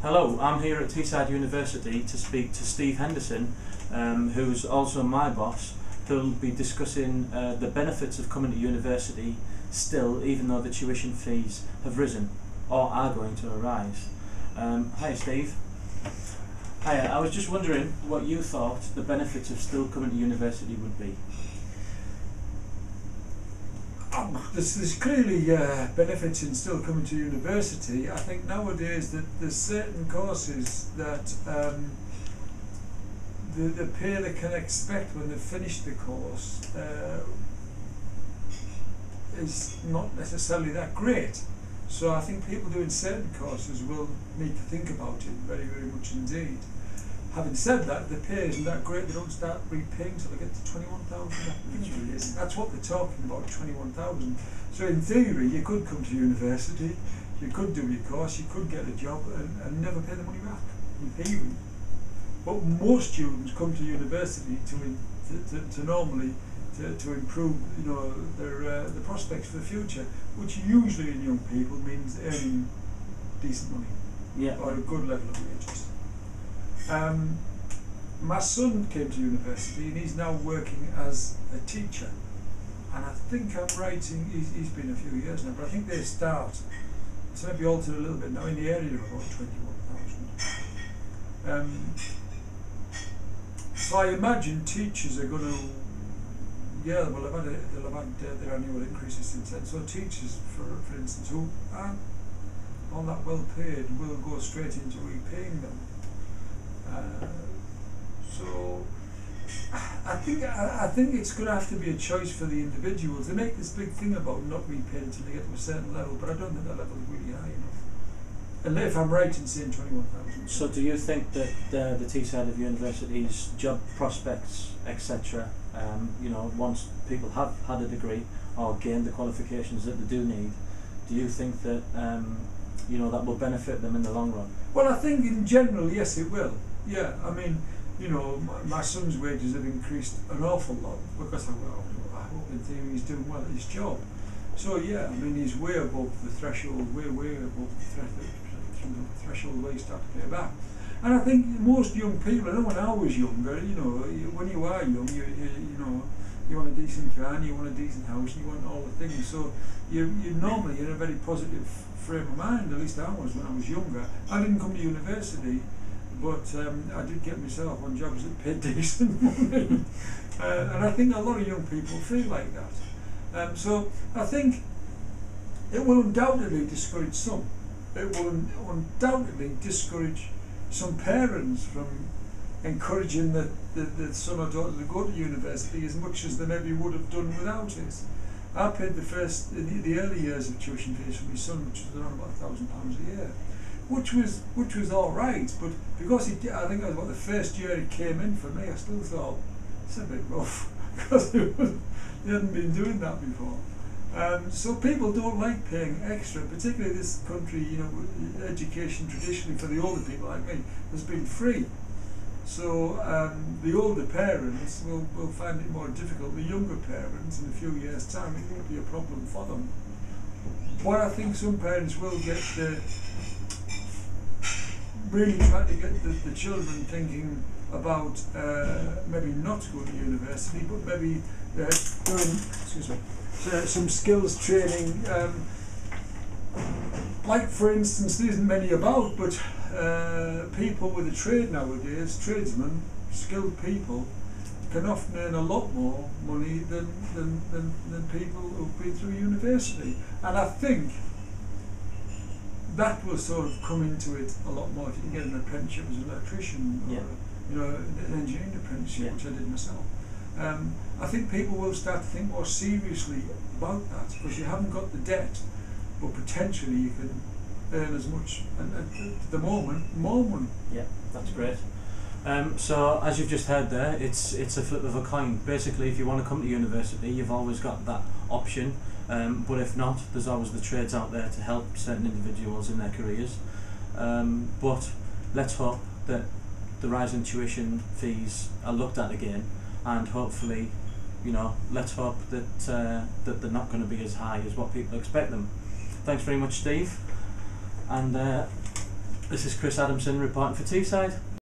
Hello, I'm here at Teesside University to speak to Steve Henderson, who's also my boss, who'll be discussing the benefits of coming to university still, even though the tuition fees have risen or are going to arise. Hi Steve. Hi, I was just wondering what you thought the benefits of still coming to university would be. There's clearly benefits in still coming to university. I think nowadays that there's certain courses that the pay they can expect when they've finished the course is not necessarily that great. So I think people doing certain courses will need to think about it very, very much indeed. Having said that, the pay isn't that great. They don't start repaying until they get to 21,000. That's what they're talking about, 21,000. So in theory, you could come to university, you could do your course, you could get a job and never pay the money back, in theory. But most students come to university to normally improve, their the prospects for the future, which usually in young people means earning decent money, or a good level of wages. My son came to university and he's now working as a teacher, and I think I'm right, he's been a few years now, but I think they start, it's maybe altered a little bit now, in the area of about 21,000. So I imagine teachers are going to, they'll have had their annual increases since then. So teachers, for instance, who aren't all that well paid, will go straight into repaying them. So I think it's going to have to be a choice for the individuals. They make this big thing about not repaid until they get to a certain level, but I don't think that level is really high enough. And if I'm right in saying 21,000. So do you think that the Teesside of university's job prospects, etc., once people have had a degree or gained the qualifications that they do need, do you think that that will benefit them in the long run? Well, I think in general, yes, it will. Yeah, I mean, my son's wages have increased an awful lot because I hope in theory he's doing well at his job. So yeah, I mean, he's way above the threshold, way above the threshold where you start to pay back. And I think most young people, I know when I was younger, when you are young, you want a decent car, and you want a decent house, and you want all the things. So you're normally in a very positive frame of mind. At least I was when I was younger. I didn't come to university, but I did get myself on jobs that paid decent money. And I think a lot of young people feel like that. So I think it will undoubtedly discourage some. It will undoubtedly discourage some parents from encouraging the son or daughter to go to university as much as they maybe would have done without it. I paid the early years of tuition fees for my son, which was around about £1,000 a year, which was all right. But because I think it was about the first year it came in for me, I still thought it's a bit rough because they hadn't been doing that before. So people don't like paying extra, particularly this country. Education traditionally for the older people like me has been free. So the older parents will find it more difficult. The younger parents, in a few years' time, it won't be a problem for them. But I think some parents will get really try to get the children thinking about maybe not going to university, but maybe doing some skills training. Like for instance, there isn't many about, but people with a trade nowadays, tradesmen, skilled people, can often earn a lot more money than people who've been through university. And I think that will sort of come into it a lot more if you can get an apprenticeship as an electrician or an engineering apprenticeship, which I did myself. I think people will start to think more seriously about that because you haven't got the debt, but potentially you can earn as much, and at the moment, more money. Yeah, that's great. So as you've just heard there, it's a flip of a coin. Basically, if you want to come to university, you've always got that option, but if not, there's always the trades out there to help certain individuals in their careers. But let's hope that the rise in tuition fees are looked at again, and hopefully, let's hope that that they're not going to be as high as what people expect them. Thanks very much, Steve, and This is Chris Adamson reporting for Teesside.